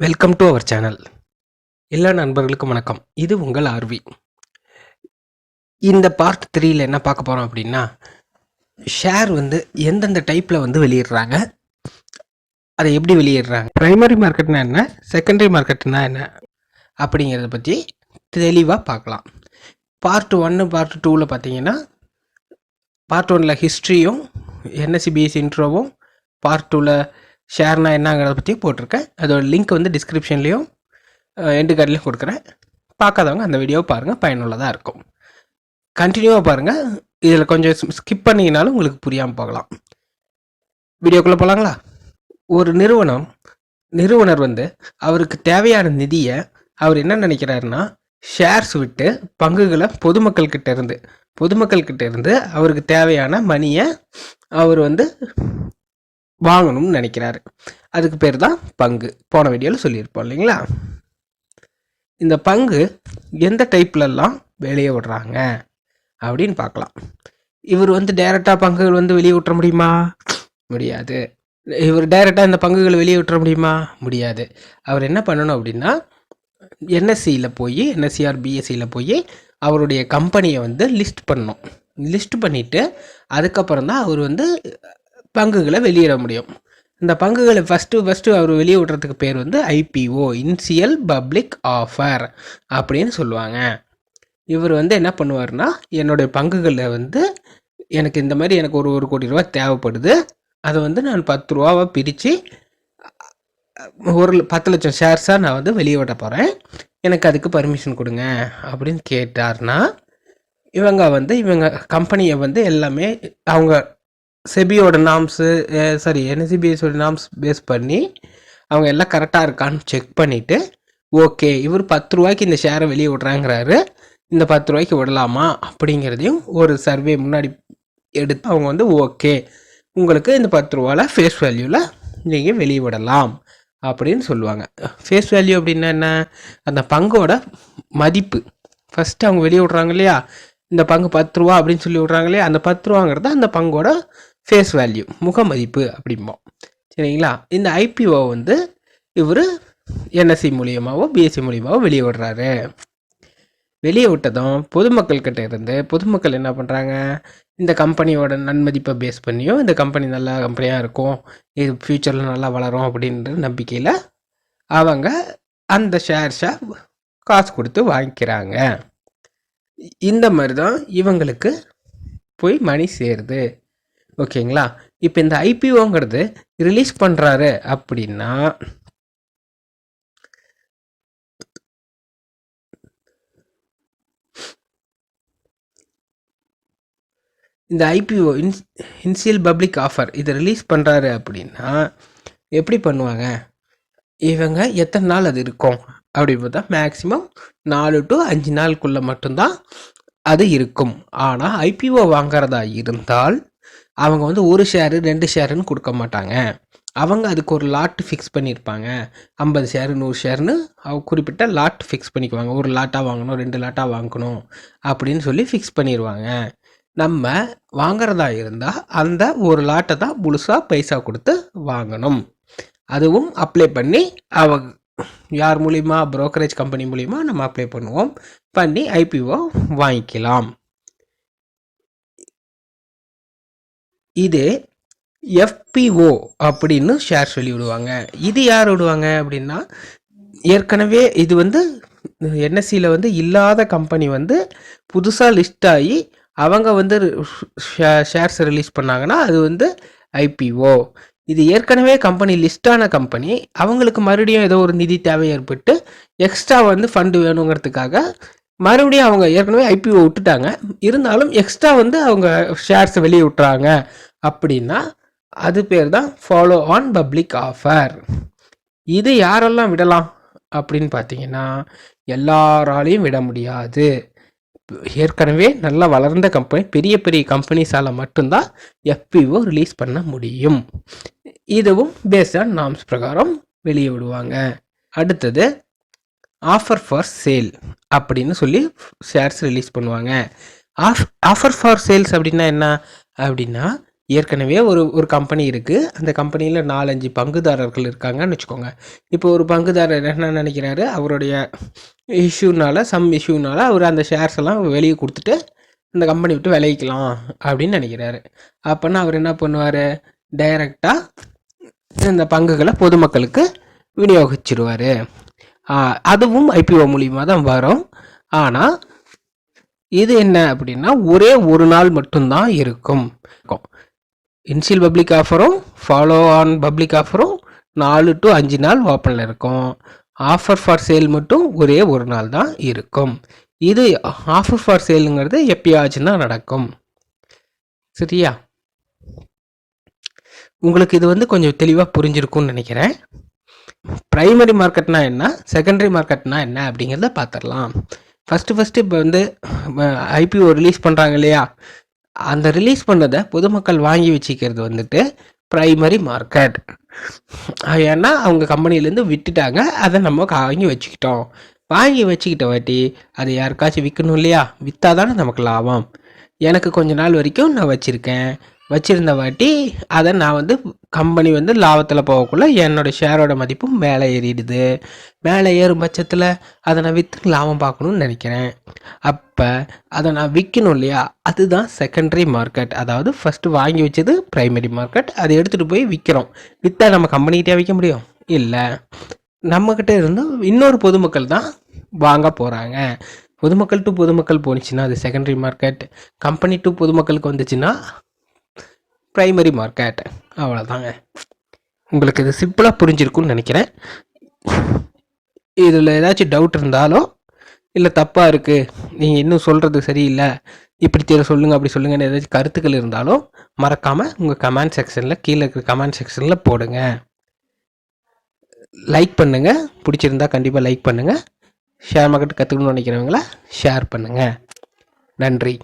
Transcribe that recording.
Welcome to our channel. எல்லா நண்பர்களுக்கும் வணக்கம். இது உங்கள் ஆர்வி. இந்த பார்ட் 3ல என்ன பார்க்க போகிறோம் அப்படின்னா, ஷேர் வந்து எந்தெந்த டைப்பில் வந்து வெளியிடுறாங்க, அதை எப்படி வெளியிடுறாங்க, ப்ரைமரி மார்க்கெட்னா என்ன, செகண்டரி மார்க்கெட்னா என்ன அப்படிங்கிறத பற்றி தெளிவாக பார்க்கலாம். பார்ட் 1 பார்ட் 2வில் பார்த்தீங்கன்னா, பார்ட் 1ல் ஹிஸ்ட்ரியும் என்எஸ்சிபிஎஸ் இன்ட்ரோவும், பார்ட் 2ல் ஷேர்னா என்னங்கிறத பற்றி போட்டிருக்கேன். அதோட லிங்க் வந்து டிஸ்கிரிப்ஷன்லேயும் எண்டு கார்ட்லேயும் கொடுக்குறேன். பார்க்காதவங்க அந்த வீடியோவை பாருங்கள், பயனுள்ளதாக இருக்கும். கண்டினியூவாக பாருங்கள். இதில் கொஞ்சம் ஸ்கிப் பண்ணிங்கனாலும் உங்களுக்கு புரியாமல் போகலாம். வீடியோக்குள்ளே போகலாங்களா? ஒரு நிறுவனர் வந்து அவருக்கு தேவையான நிதியை அவர் என்ன நினைக்கிறாருன்னா, ஷேர்ஸ் விட்டு பங்குகளை பொதுமக்கள்கிட்ட இருந்து அவருக்கு தேவையான மணியை அவர் வந்து வாங்கணும்னு நினைக்கிறாரு. அதுக்கு பேர் தான் பங்கு. போன வீடியோவில் சொல்லியிருப்போம் இல்லைங்களா? இந்த பங்கு எந்த டைப்லலாம் வெளியே விடுறாங்க அப்படின்னு பார்க்கலாம். இவர் வந்து டைரெக்டாக பங்குகள் வந்து வெளியே விட்டுற முடியுமா? முடியாது. இவர் டைரெக்டாக இந்த பங்குகளை வெளியே விட்டுற முடியுமா? முடியாது. அவர் என்ன பண்ணணும் அப்படின்னா, என்எஸ்சியில் போய் என்எஸ்சிஆர் பிஎஸ்சியில் போய் அவருடைய கம்பெனியை வந்து லிஸ்ட் பண்ணணும். லிஸ்ட் பண்ணிவிட்டு அதுக்கப்புறம் தான் அவர் வந்து பங்குகளை வெளியிட முடியும். இந்த பங்குகளை ஃபஸ்ட்டு அவர் வெளியே விடுறதுக்கு பேர் வந்து ஐபிஓ, இனிஷியல் பப்ளிக் ஆஃபர் அப்படின்னு சொல்லுவாங்க. இவர் வந்து என்ன பண்ணுவார்னா, என்னுடைய பங்குகளை வந்து எனக்கு இந்த மாதிரி எனக்கு ஒரு 1 கோடி ரூபா தேவைப்படுது, அதை வந்து நான் 10 ரூபாவை பிரித்து 10 லட்சம் ஷேர்ஸாக நான் வந்து வெளியே விட போகிறேன், எனக்கு அதுக்கு பர்மிஷன் கொடுங்க அப்படின்னு கேட்டார்னா, இவங்க கம்பெனியை வந்து எல்லாமே அவங்க செபியோட நாம்ஸு என்எஸ்சிபிஎஸோட நாம்ஸ் பேஸ் பண்ணி அவங்க எல்லாம் கரெக்டாக இருக்கான்னு செக் பண்ணிவிட்டு, ஓகே இவர் 10 ரூபாய்க்கு இந்த ஷேரை வெளியே விடுறாங்கிறாரு, இந்த 10 ரூபாய்க்கு விடலாமா அப்படிங்கிறதையும் ஒரு சர்வே முன்னாடி எடுத்து அவங்க வந்து ஓகே உங்களுக்கு இந்த 10 ரூபாவில் ஃபேஸ் வேல்யூவில் நீங்கள் வெளியே விடலாம் அப்படின்னு சொல்லுவாங்க. ஃபேஸ் வேல்யூ அப்படின்னா என்ன? அந்த பங்கோட மதிப்பு. ஃபஸ்ட்டு அவங்க வெளியே விட்றாங்க இல்லையா, இந்த பங்கு 10 ரூபா அப்படின்னு சொல்லி விட்றாங்க இல்லையா, அந்த 10 ரூபாங்கிறது அந்த பங்கோட ஃபேஸ் வேல்யூ, முக மதிப்பு அப்படிம்போம். சரிங்களா? இந்த ஐபிஓ வந்து இவர் என்எஸ்சி மூலியமாகவோ பிஎஸ்சி மூலியமாகவோ வெளியே விடுறாரு. வெளியே விட்டதும் பொதுமக்கள்கிட்ட இருந்து பொதுமக்கள் என்ன பண்ணுறாங்க, இந்த கம்பெனியோட நன்மதிப்பை பேஸ் பண்ணியும் இந்த கம்பெனி நல்ல கம்பெனியாக இருக்கும், இது ஃப்யூச்சரில் நல்லா வளரும் அப்படின்ற நம்பிக்கையில் அவங்க அந்த ஷேர்ஸை காசு கொடுத்து வாங்கிக்கிறாங்க. இந்த மாதிரி தான் இவங்களுக்கு போய் மணி சேருது. ஓகேங்களா? இப்போ இந்த ஐபிஓங்கிறது ரிலீஸ் பண்ணுறாரு அப்படின்னா, இந்த ஐபிஓ இனிஷியல் பப்ளிக் ஆஃபர் இதை ரிலீஸ் பண்ணுறாரு அப்படின்னா எப்படி பண்ணுவாங்க, இவங்க எத்தனை நாள் அது இருக்கும் அப்படி பார்த்தா மேக்ஸிமம் 4 to 5 நாளுக்குள்ளே மட்டும்தான் அது இருக்கும். ஆனால் ஐபிஓ வாங்கிறதா இருந்தால் அவங்க வந்து 1 ஷேரு 2 ஷேருன்னு கொடுக்க மாட்டாங்க. அவங்க அதுக்கு ஒரு லாட் ஃபிக்ஸ் பண்ணியிருப்பாங்க. 50 ஷேரு 100 ஷேர்னு குறிப்பிட்ட லாட் ஃபிக்ஸ் பண்ணிக்குவாங்க. 1 லாட்டாக வாங்கணும், 2 லாட்டாக வாங்கணும் அப்படின்னு சொல்லி ஃபிக்ஸ் பண்ணிடுவாங்க. நம்ம வாங்கிறதா இருந்தால் அந்த ஒரு லாட்டை தான் முழுசாக பைசா கொடுத்து வாங்கணும். அதுவும் அப்ளை பண்ணி அவங்க யார் மூலிமா, ப்ரோக்கரேஜ் கம்பெனி மூலிமா நம்ம அப்ளை பண்ணுவோம், பண்ணி ஐபிஓ வாங்கிக்கலாம். இது எஃபிஓ அப்படின்னு ஷேர் சொல்லி விடுவாங்க. இது யார் விடுவாங்க அப்படின்னா, ஏற்கனவே இது வந்து என்எஸ்சியில் வந்து இல்லாத கம்பெனி வந்து புதுசாக லிஸ்ட் ஆகி அவங்க வந்து ஷேர்ஸ் ரிலீஸ் பண்ணாங்கன்னா அது வந்து ஐபிஓ. இது ஏற்கனவே கம்பெனி லிஸ்டான கம்பெனி, அவங்களுக்கு மறுபடியும் ஏதோ ஒரு நிதி தேவை ஏற்பட்டு எக்ஸ்ட்ரா வந்து ஃபண்டு வேணுங்கிறதுக்காக மறுபடியும் அவங்க ஏற்கனவே ஐபிஓ விட்டுட்டாங்க, இருந்தாலும் எக்ஸ்ட்ரா வந்து அவங்க ஷேர்ஸை வெளியே விட்டுறாங்க அப்படின்னா அது பேர் தான் ஃபாலோ ஆன் பப்ளிக் ஆஃபர். இது யாரெல்லாம் விடலாம் அப்படின்னு பார்த்தீங்கன்னா, எல்லாராலையும் விட முடியாது. ஏற்கனவே நல்லா வளர்ந்த கம்பெனி, பெரிய பெரிய கம்பெனிஸால் மட்டும்தான் எஃபிஓ ரிலீஸ் பண்ண முடியும். இதுவும் பேஸ்ட் ஆன் நாம்ஸ் பிரகாரம் வெளியே விடுவாங்க. அடுத்தது ஆஃபர் ஃபார் சேல் அப்படின்னு சொல்லி ஷேர்ஸ் ரிலீஸ் பண்ணுவாங்க. ஆஃபர் ஃபார் சேல்ஸ் அப்படின்னா என்ன அப்படின்னா, ஏற்கனவே ஒரு ஒரு கம்பெனி இருக்குது, அந்த கம்பெனியில் 4-5 பங்குதாரர்கள் இருக்காங்கன்னு வச்சுக்கோங்க. இப்போ ஒரு பங்குதாரர் என்ன நினைக்கிறாரு, அவருடைய இஷ்யூனால அவர் அந்த ஷேர்ஸ் எல்லாம் வெளியே கொடுத்துட்டு இந்த கம்பெனி விட்டு விளைவிக்கலாம் அப்படின்னு நினைக்கிறாரு. அப்போனா அவர் என்ன பண்ணுவார், டைரெக்டாக இந்த பங்குகளை பொதுமக்களுக்கு விநியோகிச்சிடுவார். அதுவும் ஐபிஓ மூலியமாக தான் வரும். ஆனால் இது என்ன அப்படின்னா ஒரே ஒரு நாள் மட்டும்தான் இருக்கும். இனிஷியல் பப்ளிக் ஆஃபரும் ஃபாலோ ஆன் பப்ளிக் ஆஃபரும் 4 to 5 நாள் ஓப்பனில் இருக்கும். ஆஃபர் ஃபார் சேல் மட்டும் ஒரே ஒரு நாள் தான் இருக்கும். இது ஆஃபர் ஃபார் சேலுங்கிறது எப்பயாச்சும் தான் நடக்கும். சரியா? உங்களுக்கு இது கொஞ்சம் தெளிவாக புரிஞ்சிருக்கும்னு நினைக்கிறேன். ப்ரைமரி மார்க்கெட்னா என்ன, செகண்டரி மார்க்கெட்னா என்ன அப்படிங்கிறத பார்த்துடலாம். ஃபஸ்ட்டு இப்போ ஐபிஓ ரிலீஸ் பண்ணுறாங்க இல்லையா, அந்த ரிலீஸ் பண்ணதை பொதுமக்கள் வாங்கி வச்சுக்கிறது ப்ரைமரி மார்க்கெட். ஏன்னா அவங்க கம்பெனிலேருந்து விட்டுட்டாங்க, அதை நம்ம வாங்கி வச்சுக்கிட்டோம். வாங்கி வச்சுக்கிட்ட வாட்டி அதை யாருக்காச்சும் விற்கணும் இல்லையா, விற்றா தானே நமக்கு லாபம். எனக்கு கொஞ்ச நாள் வரைக்கும் நான் வச்சுருந்த வாட்டி அதை நான் கம்பெனி லாபத்தில் போகக்குள்ள என்னோடய ஷேரோட மதிப்பும் மேலே ஏறிடுது. மேலே ஏறும் பட்சத்தில் அதை நான் விற்று லாபம் பார்க்கணுன்னு நினைக்கிறேன். அப்போ அதை நான் விற்கணும் இல்லையா, அதுதான் செகண்டரி மார்க்கெட். அதாவது ஃபஸ்ட்டு வாங்கி வச்சது ப்ரைமரி மார்க்கெட், அதை எடுத்துகிட்டு போய் விற்கிறோம். விற்றா நம்ம கம்பெனிக்கிட்டே விற்க முடியும் இல்லை, நம்மக்கிட்ட இருந்து இன்னொரு பொதுமக்கள் தான் வாங்க போகிறாங்க. பொதுமக்கள் டு பொதுமக்கள் போணுச்சுன்னா அது செகண்டரி மார்க்கெட், கம்பெனி டு பொதுமக்களுக்கு வந்துச்சுன்னா ப்ரைமரி மார்க்கெட். அவ்வளோதாங்க. உங்களுக்கு இது சிம்பிளாக புரிஞ்சிருக்குன்னு நினைக்கிறேன். இதில் ஏதாச்சும் டவுட் இருந்தாலோ இல்லை தப்பாக இருக்குது, நீங்கள் இன்னும் சொல்கிறது சரியில்லை, இப்படி சொல்லுங்கள் அப்படி சொல்லுங்கன்னு ஏதாச்சும் கருத்துக்கள் இருந்தாலும் மறக்காமல் உங்கள் கமெண்ட் செக்ஷனில், கீழே இருக்கிற கமெண்ட் செக்ஷனில் போடுங்க. லைக் பண்ணுங்கள், பிடிச்சிருந்தா கண்டிப்பாக லைக் பண்ணுங்கள். ஷேர் மார்க்கெட் கற்றுக்கணும்னு நினைக்கிறவங்கள ஷேர் பண்ணுங்கள். நன்றி.